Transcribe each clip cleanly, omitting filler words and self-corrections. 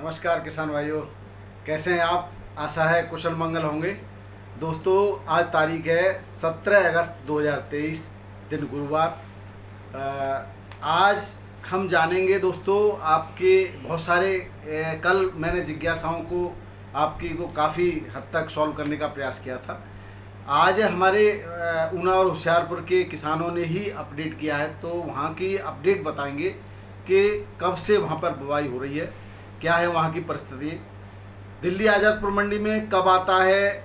नमस्कार किसान भाइयों, कैसे हैं आप। आशा है कुशल मंगल होंगे। दोस्तों, आज तारीख है 17 अगस्त 2023, दिन गुरुवार। आज हम जानेंगे दोस्तों आपके बहुत सारे कल मैंने जिज्ञासाओं को आपकी को काफ़ी हद तक सॉल्व करने का प्रयास किया था। आज हमारे ऊना और होशियारपुर के किसानों ने ही अपडेट किया है, तो वहाँ की अपडेट बताएंगे कि कब से वहाँ पर बुवाई हो रही है, क्या है वहाँ की परिस्थिति। दिल्ली आज़ादपुर मंडी में कब आता है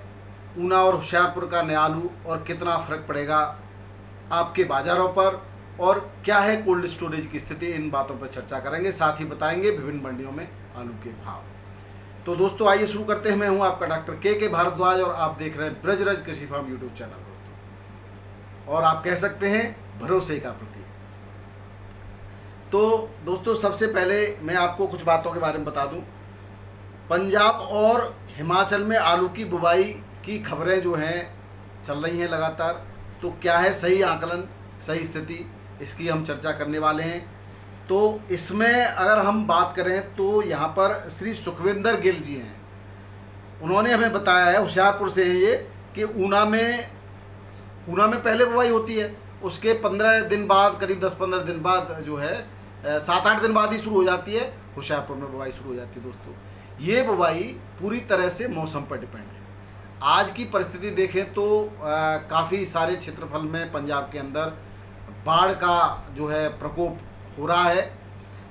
ऊना और होशियारपुर का नया आलू और कितना फ़र्क पड़ेगा आपके बाज़ारों पर, और क्या है कोल्ड स्टोरेज की स्थिति। इन बातों पर चर्चा करेंगे, साथ ही बताएंगे विभिन्न मंडियों में आलू के भाव। तो दोस्तों आइए शुरू करते हैं। मैं हूं आपका डॉक्टर के भारद्वाज और आप देख रहे हैं ब्रजराज कृषि फार्म यूट्यूब चैनल दोस्तों, और आप कह सकते हैं भरोसे का प्रतीक। तो दोस्तों सबसे पहले मैं आपको कुछ बातों के बारे में बता दूं। पंजाब और हिमाचल में आलू की बुवाई की खबरें जो हैं चल रही हैं लगातार। तो क्या है सही आकलन, सही स्थिति, इसकी हम चर्चा करने वाले हैं। तो इसमें अगर हम बात करें तो यहाँ पर श्री सुखविंदर गिल जी हैं, उन्होंने हमें बताया है, होशियारपुर से है ये, कि ऊना में पहले बुवाई होती है, उसके 15 दिन बाद, करीब 10-15 दिन बाद जो है 7-8 दिन बाद ही शुरू हो जाती है, होशियारपुर में बुवाई शुरू हो जाती है। दोस्तों ये बुवाई पूरी तरह से मौसम पर डिपेंड है। आज की परिस्थिति देखें तो काफ़ी सारे क्षेत्रफल में पंजाब के अंदर बाढ़ का जो है प्रकोप हो रहा है।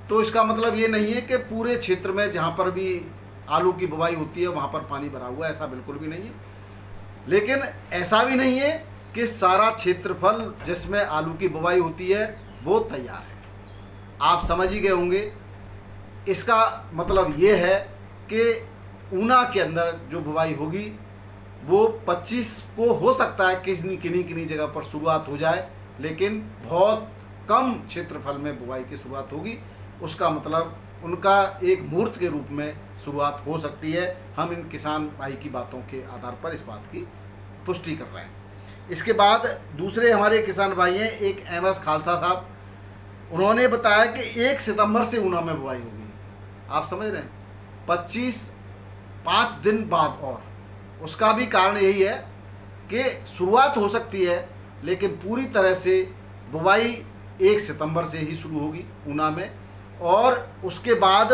तो इसका मतलब ये नहीं है कि पूरे क्षेत्र में जहाँ पर भी आलू की बुवाई होती है वहाँ पर पानी भरा हुआ है, ऐसा बिल्कुल भी नहीं है। लेकिन ऐसा भी नहीं है कि सारा क्षेत्रफल जिसमें आलू की बुवाई होती है वो तैयार है। आप समझ ही गए होंगे। इसका मतलब ये है कि ऊना के अंदर जो बुवाई होगी वो 25 को हो सकता है किन्हीं जगह पर शुरुआत हो जाए, लेकिन बहुत कम क्षेत्रफल में बुवाई की शुरुआत होगी। उसका मतलब उनका एक मुहूर्त के रूप में शुरुआत हो सकती है। हम इन किसान भाई की बातों के आधार पर इस बात की पुष्टि कर रहे हैं। इसके बाद दूसरे हमारे किसान भाई हैं, एक MS खालसा साहब, उन्होंने बताया कि 1 सितंबर से ऊना में बुवाई होगी। आप समझ रहे हैं, 5 दिन बाद। और उसका भी कारण यही है कि शुरुआत हो सकती है, लेकिन पूरी तरह से बुवाई 1 सितंबर से ही शुरू होगी ऊना में, और उसके बाद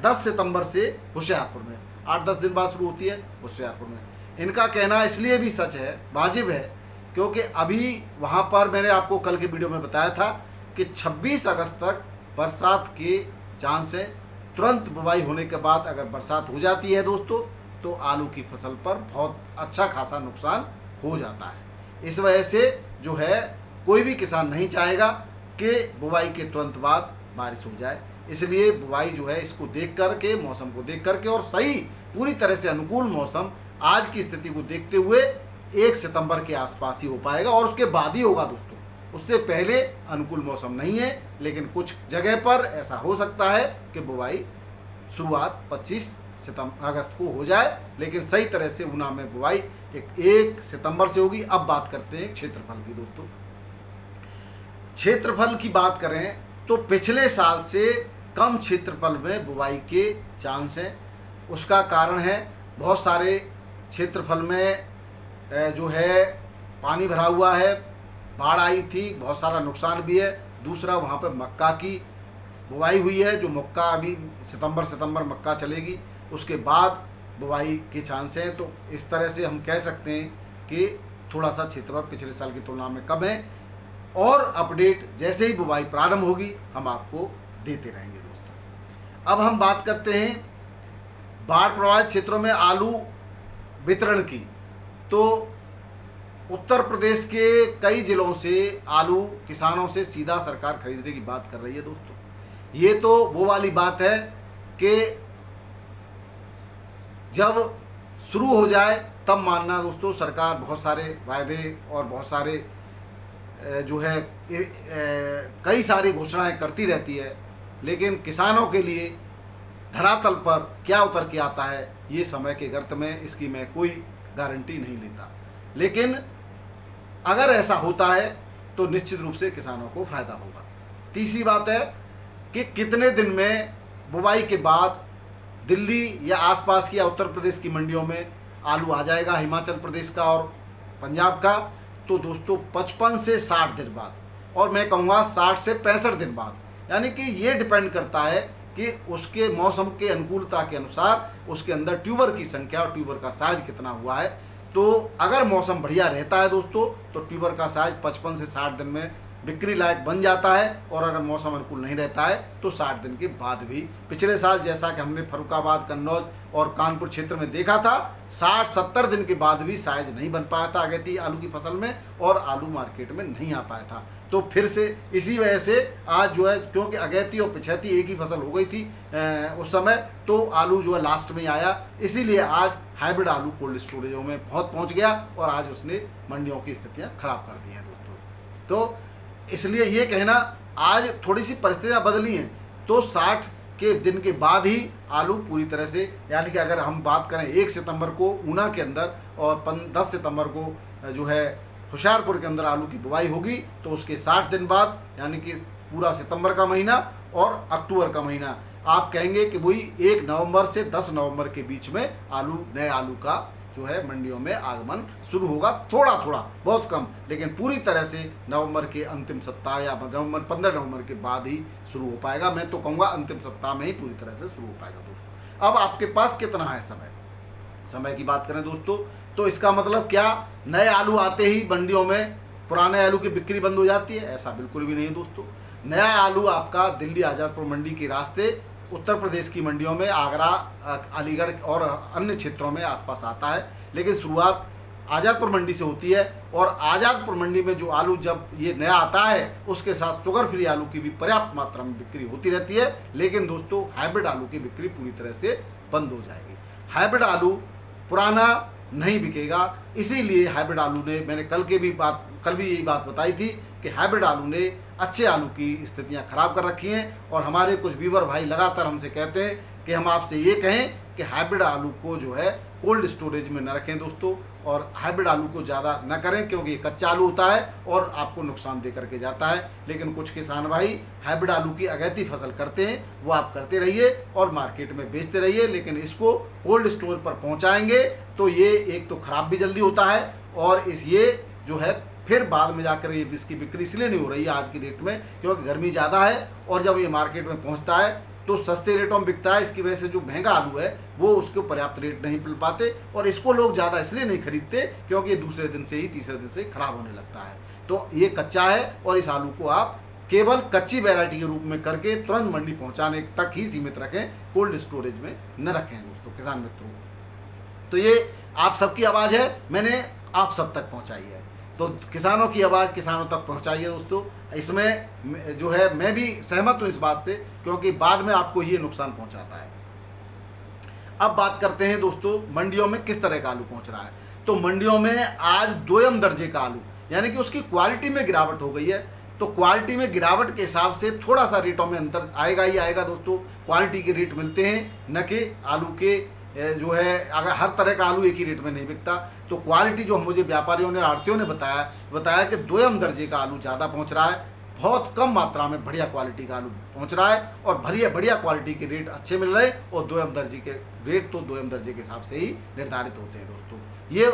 10 सितंबर से होशियारपुर में, 8-10 दिन बाद शुरू होती है होशियारपुर में। इनका कहना इसलिए भी सच है, वाजिब है, क्योंकि अभी वहाँ पर मैंने आपको कल के वीडियो में बताया था कि 26 अगस्त तक बरसात के चांस है। तुरंत बुवाई होने के बाद अगर बरसात हो जाती है दोस्तों, तो आलू की फसल पर बहुत अच्छा खासा नुकसान हो जाता है। इस वजह से जो है कोई भी किसान नहीं चाहेगा कि बुवाई के तुरंत बाद बारिश हो जाए। इसलिए बुवाई जो है इसको देख करके, मौसम को देख करके, और सही पूरी तरह से अनुकूल मौसम आज की स्थिति को देखते हुए 1 सितंबर के आसपास ही हो पाएगा, और उसके बाद ही होगा दोस्तों। उससे पहले अनुकूल मौसम नहीं है, लेकिन कुछ जगह पर ऐसा हो सकता है कि बुवाई शुरुआत 25 अगस्त को हो जाए, लेकिन सही तरह से ऊना में बुवाई 1 सितंबर से होगी। अब बात करते हैं क्षेत्रफल की। दोस्तों क्षेत्रफल की बात करें तो पिछले साल से कम क्षेत्रफल में बुवाई के चांस हैं। उसका कारण है बहुत सारे क्षेत्रफल में जो है पानी भरा हुआ है, बाढ़ आई थी, बहुत सारा नुकसान भी है। दूसरा वहाँ पर मक्का की बुवाई हुई है, जो मक्का अभी सितंबर मक्का चलेगी, उसके बाद बुवाई के चांस हैं। तो इस तरह से हम कह सकते हैं कि थोड़ा सा क्षेत्रफल पिछले साल की तुलना में कम है, और अपडेट जैसे ही बुवाई प्रारंभ होगी हम आपको देते रहेंगे। दोस्तों अब हम बात करते हैं बाढ़ प्रभावित क्षेत्रों में आलू वितरण की। तो उत्तर प्रदेश के कई जिलों से आलू किसानों से सीधा सरकार खरीदने की बात कर रही है। दोस्तों ये तो वो वाली बात है कि जब शुरू हो जाए तब मानना दोस्तों। सरकार बहुत सारे वायदे और बहुत सारे जो है कई सारी घोषणाएं करती रहती है, लेकिन किसानों के लिए धरातल पर क्या उतर के आता है ये समय के गर्त में, इसकी मैं कोई गारंटी नहीं लेता। लेकिन अगर ऐसा होता है तो निश्चित रूप से किसानों को फायदा होगा। तीसरी बात है कि कितने दिन में बुवाई के बाद दिल्ली या आसपास की या उत्तर प्रदेश की मंडियों में आलू आ जाएगा, हिमाचल प्रदेश का और पंजाब का, तो दोस्तों 55 से 60 दिन बाद, और मैं कहूँगा 60 से 65 दिन बाद, यानी कि ये डिपेंड करता है कि उसके मौसम के अनुकूलता के अनुसार उसके अंदर ट्यूबर की संख्या और ट्यूबर का साइज कितना हुआ है। तो अगर मौसम बढ़िया रहता है दोस्तों तो ट्यूबर का साइज 55 से 60 दिन में बिक्री लायक बन जाता है, और अगर मौसम अनुकूल नहीं रहता है तो 60 दिन के बाद भी। पिछले साल जैसा कि हमने फर्रुखाबाद, कन्नौज और कानपुर क्षेत्र में देखा था, 60-70 दिन के बाद भी साइज नहीं बन पाया था अगेती आलू की फसल में, और आलू मार्केट में नहीं आ पाया था। तो फिर से इसी वजह से आज जो है, क्योंकि अगेती और पिछैती एक ही फसल हो गई थी उस समय, तो आलू जो है लास्ट में आया, इसीलिए आज हाइब्रिड आलू कोल्ड स्टोरेजों में बहुत पहुंच गया और आज उसने मंडियों की स्थितियां खराब कर दी हैं दोस्तों। तो इसलिए ये कहना, आज थोड़ी सी परिस्थितियां बदली हैं, तो 60 के दिन के बाद ही आलू पूरी तरह से, यानी कि अगर हम बात करें 1 सितंबर को ऊना के अंदर और 10 सितंबर को जो है होशियारपुर के अंदर आलू की बुवाई होगी, तो उसके 60 दिन बाद, यानी कि पूरा सितंबर का महीना और अक्टूबर का महीना, आप कहेंगे कि वही 1 नवंबर से 10 नवंबर के बीच में नए आलू का जो है मंडियों में आगमन शुरू होगा, थोड़ा थोड़ा, बहुत कम, लेकिन पूरी तरह से नवंबर के अंतिम सप्ताह या 15 नवंबर के बाद ही शुरू हो पाएगा। मैं तो कहूँगा अंतिम सप्ताह में ही पूरी तरह से शुरू हो पाएगा दोस्तों। अब आपके पास कितना है समय की बात करें दोस्तों, तो इसका मतलब क्या नए आलू आते ही मंडियों में पुराने आलू की बिक्री बंद हो जाती है? ऐसा बिल्कुल भी नहीं है दोस्तों। नया आलू आपका दिल्ली आज़ादपुर मंडी के रास्ते उत्तर प्रदेश की मंडियों में, आगरा, अलीगढ़ और अन्य क्षेत्रों में आसपास आता है, लेकिन शुरुआत आज़ादपुर मंडी से होती है। और आज़ादपुर मंडी में जो आलू जब ये नया आता है, उसके साथ शुगर फ्री आलू की भी पर्याप्त मात्रा में बिक्री होती रहती है, लेकिन दोस्तों हाइब्रिड आलू की बिक्री पूरी तरह से बंद हो जाएगी। हाइब्रिड आलू पुराना नहीं बिकेगा, इसीलिए हाइब्रिड आलू ने, मैंने कल भी यही बात बताई थी कि हाइब्रिड आलू ने अच्छे आलू की स्थितियां खराब कर रखी हैं। और हमारे कुछ व्यूवर भाई लगातार हमसे कहते हैं कि हम आपसे ये कहें कि हाइब्रिड आलू को जो है कोल्ड स्टोरेज में न रखें दोस्तों, और हाइब्रिड आलू को ज़्यादा न करें, क्योंकि ये कच्चा आलू होता है और आपको नुकसान दे करके जाता है। लेकिन कुछ किसान भाई हाइब्रिड आलू की अगैती फसल करते हैं, वो आप करते रहिए और मार्केट में बेचते रहिए, लेकिन इसको कोल्ड स्टोर पर पहुंचाएंगे तो ये एक तो ख़राब भी जल्दी होता है, और ये जो है फिर बाद में जाकर ये इसकी बिक्री इसलिए नहीं हो रही है आज की डेट में, क्योंकि गर्मी ज़्यादा है, और जब ये मार्केट में पहुंचता है तो सस्ते रेटों में बिकता है। इसकी वजह से जो महंगा आलू है वो उसको पर्याप्त रेट नहीं मिल पाते, और इसको लोग ज़्यादा इसलिए नहीं खरीदते क्योंकि ये दूसरे दिन से ही, तीसरे दिन से खराब होने लगता है। तो ये कच्चा है, और इस आलू को आप केवल कच्ची वैरायटी के रूप में करके तुरंत मंडी पहुंचाने तक ही सीमित रखें, कोल्ड स्टोरेज में न रखें दोस्तों किसान मित्रों। तो ये आप सबकी आवाज़ है, मैंने आप सब तक पहुंचाई है, तो किसानों की आवाज़ किसानों तक पहुंचाइए दोस्तों। इसमें जो है मैं भी सहमत हूं इस बात से, क्योंकि बाद में आपको ये नुकसान पहुंचाता है। अब बात करते हैं दोस्तों मंडियों में किस तरह का आलू पहुंच रहा है। तो मंडियों में आज दोयम दर्जे का आलू, यानी कि उसकी क्वालिटी में गिरावट हो गई है, तो क्वालिटी में गिरावट के हिसाब से थोड़ा सा रेटों में अंतर आएगा ही आएगा दोस्तों। क्वालिटी के रेट मिलते हैं, न कि आलू के जो है, अगर हर तरह का आलू एक ही रेट में नहीं बिकता, तो क्वालिटी जो मुझे व्यापारियों ने, आढ़तियों ने बताया कि दोयम दर्जे का आलू ज़्यादा पहुंच रहा है, बहुत कम मात्रा में बढ़िया क्वालिटी का आलू पहुंच रहा है, और बढ़िया क्वालिटी के रेट अच्छे मिल रहे हैं, और दोयम दर्जे के रेट तो दोयम दर्जे के हिसाब से ही निर्धारित होते हैं दोस्तों। ये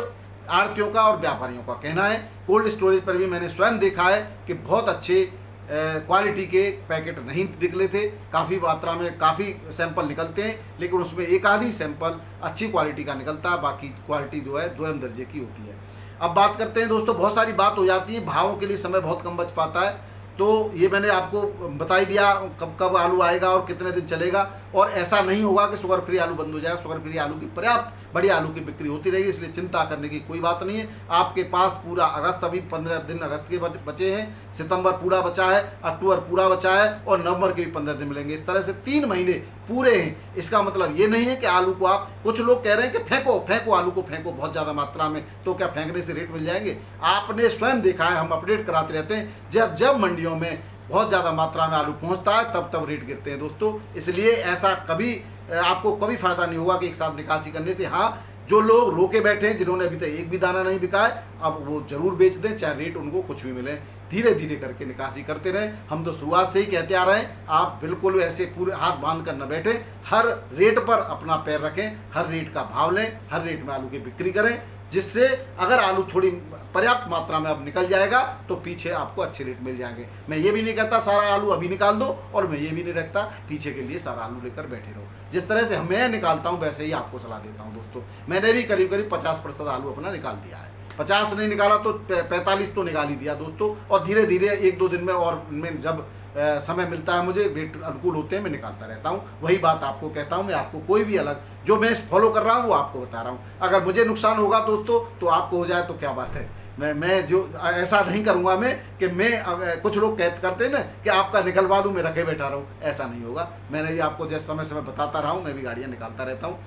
आढ़तियों का और व्यापारियों का कहना है। कोल्ड स्टोरेज पर भी मैंने स्वयं देखा है कि बहुत अच्छे क्वालिटी के पैकेट नहीं निकले थे, काफ़ी मात्रा में काफ़ी सैंपल निकलते हैं, लेकिन उसमें एक आधी सैंपल अच्छी क्वालिटी का निकलता है, बाकी क्वालिटी जो है दोयम दर्जे की होती है। अब बात करते हैं दोस्तों, बहुत सारी बात हो जाती है, भावों के लिए समय बहुत कम बच पाता है, तो ये मैंने आपको बता ही दिया कब कब आलू आएगा और कितने दिन चलेगा। और ऐसा नहीं होगा कि शुगर फ्री आलू बंद हो जाएगा, शुगर फ्री आलू की पर्याप्त बढ़िया आलू की बिक्री होती रहेगी, इसलिए चिंता करने की कोई बात नहीं है। आपके पास पूरा अगस्त, अभी 15 दिन अगस्त के बचे हैं, सितंबर पूरा बचा है, अक्टूबर पूरा बचा है, और नवंबर के भी 15 दिन मिलेंगे। इस तरह से 3 महीने पूरे हैं। इसका मतलब ये नहीं है कि आलू को आप, कुछ लोग कह रहे हैं कि फेंको आलू को, फेंको बहुत ज़्यादा मात्रा में, तो क्या फेंकने से रेट मिल जाएंगे? आपने स्वयं देखा है, हम अपडेट कराते रहते हैं, जब मंडियों में बहुत ज़्यादा मात्रा में आलू पहुंचता है तब रेट गिरते हैं दोस्तों। इसलिए ऐसा कभी आपको कभी फ़ायदा नहीं होगा कि एक साथ निकासी करने से। हाँ, जो लोग रोके बैठे हैं, जिन्होंने अभी तक एक भी दाना नहीं बिका है, अब वो जरूर बेच दें, चाहे रेट उनको कुछ भी मिले, धीरे धीरे करके निकासी करते रहें। हम तो शुरुआत से ही कहते आ रहे हैं, आप बिल्कुल ऐसे पूरे हाथ बांध कर न बैठे, हर रेट पर अपना पैर रखें, हर रेट का भाव लें, हर रेट में आलू की बिक्री करें, जिससे अगर आलू थोड़ी पर्याप्त मात्रा में अब निकल जाएगा तो पीछे आपको अच्छे रेट मिल जाएंगे। मैं ये भी नहीं कहता सारा आलू अभी निकाल दो, और मैं ये भी नहीं रखता पीछे के लिए सारा आलू लेकर बैठे रहो। जिस तरह से मैं निकालता हूँ वैसे ही आपको सलाह देता हूँ दोस्तों। मैंने भी करीब करीब 50% आलू अपना निकाल दिया है, 50 नहीं निकाला तो 45 तो निकाल ही दिया दोस्तों। और धीरे धीरे 1-2 दिन में, और मैं जब समय मिलता है मुझे, रेट अनुकूल होते हैं, मैं निकालता रहता हूँ। वही बात आपको कहता हूँ मैं, आपको कोई भी अलग जो मैं फॉलो कर रहा हूँ वो आपको बता रहा हूँ। अगर मुझे नुकसान होगा दोस्तों तो आपको हो जाए तो क्या बात है। मैं जो ऐसा नहीं करूँगा मैं कि मैं, कुछ लोग करते हैं ना कि आपका निकलवा दूँ मैं रखे बैठा रहूँ, ऐसा नहीं होगा। मैंने भी आपको जैसे समय समय बताता रहा हूँ, मैं भी गाड़ियाँ निकालता रहता हूँ।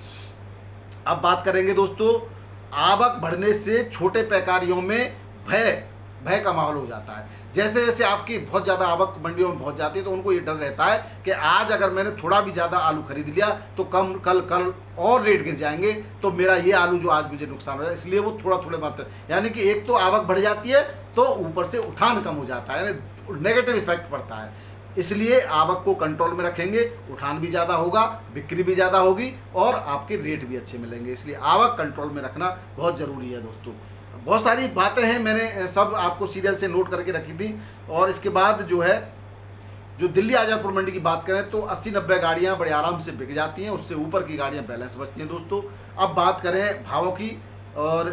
अब बात करेंगे दोस्तों, आवक बढ़ने से छोटे पैकारियों में भय का माहौल हो जाता है। जैसे जैसे आपकी बहुत ज़्यादा आवक मंडियों में पहुंच जाती है तो उनको ये डर रहता है कि आज अगर मैंने थोड़ा भी ज़्यादा आलू खरीद लिया तो कल और रेट गिर जाएंगे, तो मेरा ये आलू जो आज मुझे नुकसान हो रहा है, इसलिए वो थोड़ा मात्रा, यानी कि एक तो आवक बढ़ जाती है तो ऊपर से उठान कम हो जाता है, यानी नेगेटिव इफेक्ट पड़ता है। इसलिए आवक को कंट्रोल में रखेंगे, उठान भी ज़्यादा होगा, बिक्री भी ज़्यादा होगी और आपके रेट भी अच्छे मिलेंगे। इसलिए आवक कंट्रोल में रखना बहुत ज़रूरी है दोस्तों। बहुत सारी बातें हैं, मैंने सब आपको सीरियल से नोट करके रखी थी। और इसके बाद जो दिल्ली आज़ादपुर मंडी की बात करें तो 80-90 गाड़ियां बड़े आराम से बिक जाती हैं, उससे ऊपर की गाड़ियां बैलेंस बचती हैं दोस्तों। अब बात करें भावों की, और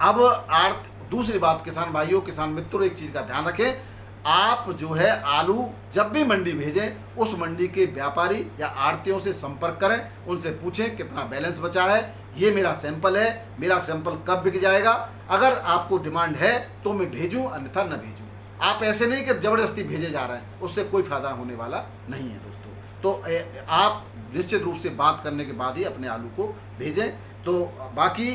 अब दूसरी बात, किसान भाइयों, किसान मित्रों, एक चीज़ का ध्यान रखें, आप जो है आलू जब भी मंडी भेजें, उस मंडी के व्यापारी या आड़तियों से संपर्क करें, उनसे पूछें कितना बैलेंस बचा है, ये मेरा सैंपल है, मेरा सैंपल कब बिक जाएगा। अगर आपको डिमांड है तो मैं भेजूं, अन्यथा न भेजूं। आप ऐसे नहीं कि ज़बरदस्ती भेजे जा रहे हैं, उससे कोई फ़ायदा होने वाला नहीं है दोस्तों। तो आप निश्चित रूप से बात करने के बाद ही अपने आलू को भेजें। तो बाकी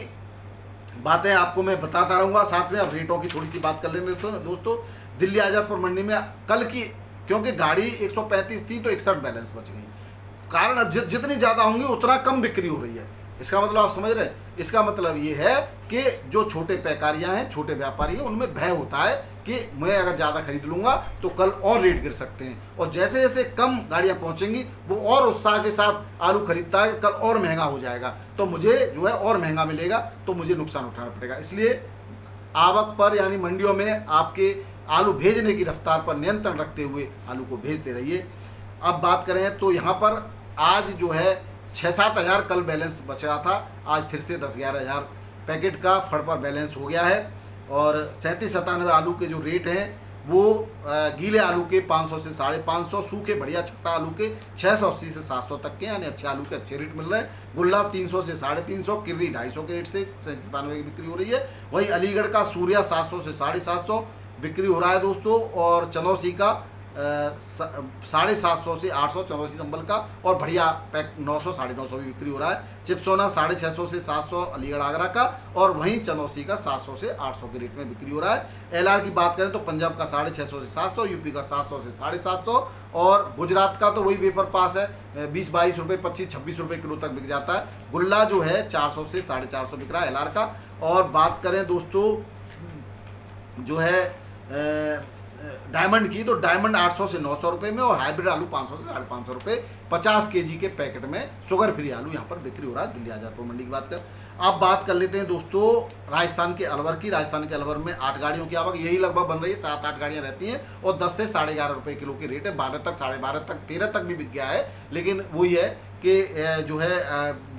बातें आपको मैं बताता रहूँगा साथ में। अब रेटों की थोड़ी सी बात कर लेंगे तो दोस्तों, दिल्ली आज़ादपुर मंडी में कल की, क्योंकि गाड़ी 135 थी तो 61 बैलेंस बच गई। कारण अब जितनी ज़्यादा होंगी उतना कम बिक्री हो रही है। इसका मतलब आप समझ रहे हैं, इसका मतलब ये है कि जो छोटे पैकारियाँ हैं, छोटे व्यापारी हैं, उनमें भय होता है कि मैं अगर ज़्यादा खरीद लूँगा तो कल और रेट गिर सकते हैं। और जैसे जैसे कम गाड़ियाँ पहुँचेंगी वो और उत्साह के साथ आलू खरीदता है, कल और महंगा हो जाएगा तो मुझे जो है और महंगा मिलेगा, तो मुझे नुकसान उठाना पड़ेगा। इसलिए आवक पर, यानी मंडियों में आपके आलू भेजने की रफ्तार पर नियंत्रण रखते हुए आलू को भेजते रहिए। अब बात करें तो यहाँ पर आज जो है 6-7 हज़ार कल बैलेंस बच रहा था, आज फिर से 10-11 हज़ार पैकेट का फड़ पर बैलेंस हो गया है। और 37-97 आलू के जो रेट हैं वो गीले आलू के 500 से 550, सूखे बढ़िया छट्टा आलू के 680 से 700 तक के, यानी अच्छे आलू के अच्छे रेट मिल रहे हैं। गुल्ला 300 से 350, किर्री 250 के रेट से 97 की बिक्री हो रही है। वहीं अलीगढ़ का सूर्या 700 से 750 बिक्री हो रहा है दोस्तों। और चंदौसी का 750 से 800 चंदौसी संबल का, और बढ़िया पैक 900 950 भी बिक्री हो रहा है। चिप्सोना 650 से 700 अलीगढ़ आगरा का, और वहीं चंदौसी का 700 से 800 के रेट में बिक्री हो रहा है। एलआर की बात करें तो पंजाब का 650 से 700, यूपी का 700 से 750, और गुजरात का तो वही पेपर पास है, 20-22 रुपये, 25-26 रुपये किलो तक बिक जाता है। गुल्ला जो है 400 से 450 बिक रहा है एलआर का। और बात करें दोस्तों जो है डायमंड की, तो डायमंड 800 से 900 रुपये में, और हाइब्रिड आलू 500 से 550 रुपये 50 केजी के पैकेट में शुगर फ्री आलू यहाँ पर बिक्री हो रहा है दिल्ली आज़ादपुर मंडी की बात कर। अब बात कर लेते हैं दोस्तों राजस्थान के अलवर की। राजस्थान के अलवर में 8 गाड़ियों की आवक यही लगभग बन रही है, 7-8 गाड़ियाँ रहती हैं, और 10 से 11.5 रुपये किलो की रेट है। 12 तक, 12.5 तक, 13 तक भी बिक गया है। लेकिन वही है कि जो है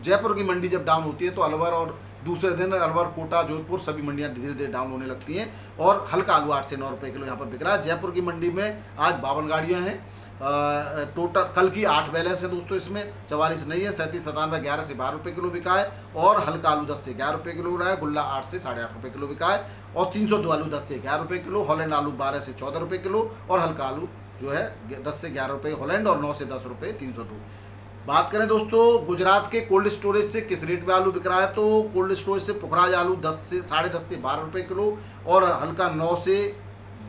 जयपुर की मंडी जब डाउन होती है तो अलवर, और दूसरे दिन अलवर, कोटा, जोधपुर सभी मंडियां धीरे धीरे डाउन होने लगती हैं। और हल्का आलू 8 से 9 रुपये किलो यहाँ पर बिक रहा है। जयपुर की मंडी में आज 52 गाड़ियाँ हैं। टोटल कल की 8 बैलेंस है दोस्तों, इसमें 44 नहीं है। 37-97 11 से 12 रुपये किलो बिका है, और हल्का आलू 10 से 11 रुपये किलो रहा है। गुल्ला 8 से 8.5 रुपये किलो बिका है, और 302 आलू 10 से 11 रुपये किलो। हॉलैंड आलू 12 से 14 रुपये किलो, और हल्का आलू जो है 10 से 11 रुपये हॉलैंड, और 9 से 10 रुपये 302। बात करें दोस्तों गुजरात के कोल्ड स्टोरेज से किस रेट में आलू बिक रहा है, तो कोल्ड स्टोरेज से पुखराज आलू 10 से 10.5 से 12 रुपये किलो, और हल्का 9 से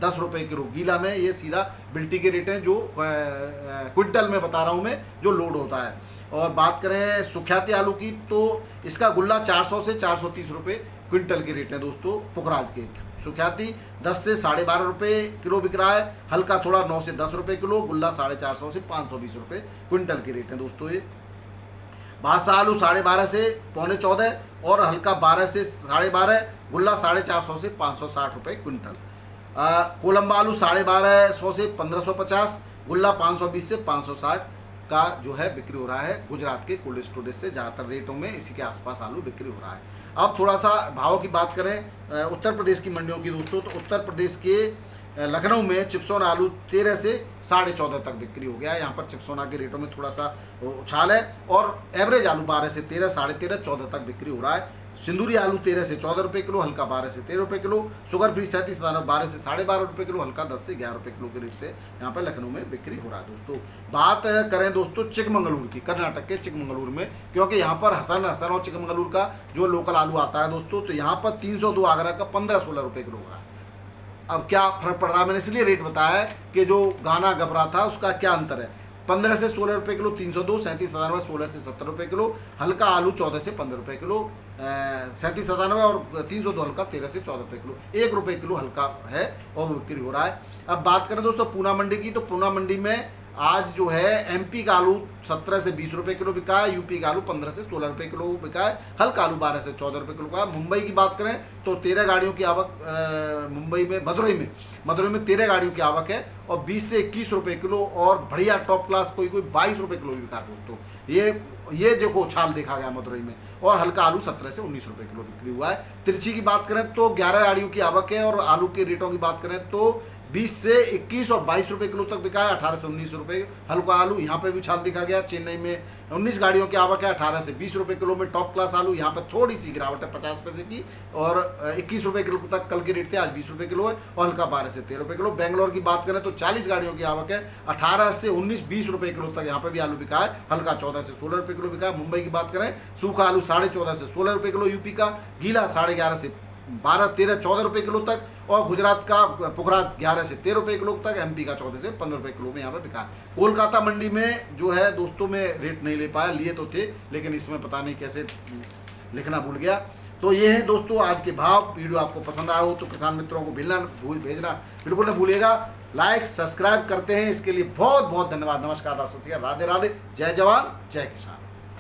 10 रुपये किलो। गीला में ये सीधा बिल्टी के रेट हैं जो क्विंटल में बता रहा हूँ मैं, जो लोड होता है। और बात करें सुख्याती आलू की, तो इसका गुल्ला 400 से 430 रुपये क्विंटल के रेट हैं दोस्तों पुखराज के। सुख्याति 10 से 12.5 रुपये किलो बिक रहा है, हल्का थोड़ा 9 से 10 रुपये किलो, गुल्ला 450 से 520 रुपये क्विंटल के रेट हैं दोस्तों ये। बादशाह आलू 12.5 से 13.25 और हल्का 12 से 12.5, गुल्ला 450 से 560 रुपये क्विंटल। कोलंबा आलू 1250 से 1550, गुल्ला 520 से 560 का जो है बिक्री हो रहा है गुजरात के कोल्ड स्टोरेज से। ज़्यादातर रेटों में इसी के आसपास आलू बिक्री हो रहा है। अब थोड़ा सा भाव की बात करें उत्तर प्रदेश की मंडियों की दोस्तों, तो उत्तर प्रदेश के लखनऊ में चिप्सोना आलू 13 से 14.5 तक बिक्री हो गया है। यहाँ पर चिप्सोना के रेटों में थोड़ा सा उछाल है और एवरेज आलू 12 से 13, 13.5, 14 तक बिक्री हो रहा है। सिंदूरी आलू 13 से 14 रुपये किलो, हल्का 12 से 13 रुपये किलो। शुगर फ्री 37 12 से 12.5 रुपये किलो, हल्का 10 से 11 रुपये किलो के रेट से यहाँ पर लखनऊ में बिक्री हो रहा है दोस्तों। बात करें दोस्तों चिकमंगलूर की, कर्नाटक के चिकमंगलूर में, क्योंकि यहाँ पर हसन और चिकमंगलूर का जो लोकल आलू आता है दोस्तों, तो यहाँ पर 302 आगरा का 15-16 रुपये किलो हो रहा है। अब क्या फर्क पड़ रहा है, मैंने इसलिए रेट बताया है कि जो गाना घबरा था उसका क्या अंतर है। 15 से 16 रुपये किलो 302, 37.97 16 से 70 रुपये किलो, हल्का आलू 14 से 15 रुपये किलो, 37.97 और 302 हल्का 13 से 14 रुपये किलो, 1 रुपये किलो हल्का है और वो बिक्री हो रहा है। अब बात करें दोस्तों पूना मंडी की, तो पूना मंडी में आज जो है एमपी का आलू 17 से 20 रुपये किलो बिका है, यूपी का आलू 15 से 16 रुपये किलो बिका है, हल्का आलू 12 से 14 रुपये किलो का। मुंबई की बात करें तो 13 गाड़ियों की आवक मुंबई में, मदुरई में 13 गाड़ियों की आवक है और 20 से 21 रुपये किलो, और बढ़िया टॉप क्लास कोई 22 रुपये किलो भी बिका दोस्तों। ये देखो उछाल देखा गया मदुरई में, और हल्का आलू 17 से 19 रुपये किलो बिक्री हुआ है। तिरछी की बात करें तो 11 गाड़ियों की आवक है, और आलू के रेटों की बात करें तो 20 से 21 और 22 रुपये किलो तक बिका है, 18 से 19 रुपये हल्का आलू। यहाँ पे भी उछाल दिखा गया। चेन्नई में 19 गाड़ियों की आवक है, 18 से 20 रुपये किलो में टॉप क्लास आलू। यहाँ पर थोड़ी सी गिरावट है 50 पैसे की, और 21 रुपये किलो तक कल के रेट थे, आज 20 रुपये किलो है, और हल्का 12 से 13 रुपये किलो। बेंगलोर की बात करें तो 40 गाड़ियों की आवक है, 18 से 19-20 रुपये किलो तक यहाँ पर भी आलू बिका है, हल्का 14 से 16 रुपये किलो बिका है। मुंबई की बात करें सूखा आलू 14.5 से 16 रुपये किलो यूपी का, गीला 11.5 से 12, 13, 14 रुपये किलो तक, और गुजरात का पुखराज 11 से 13 रुपये किलो तक, एमपी का 14 से 15 रुपये किलो में यहाँ पे बिका। कोलकाता मंडी में जो है दोस्तों में रेट नहीं ले पाया, लिए तो थे लेकिन इसमें पता नहीं कैसे लिखना भूल गया। तो ये है दोस्तों आज के भाव। वीडियो आपको पसंद आया हो तो किसान मित्रों को भेजना बिल्कुल न भूलिएगा। लाइक सब्सक्राइब करते हैं इसके लिए बहुत बहुत धन्यवाद। नमस्कार, राधे राधे, जय जवान जय किसान।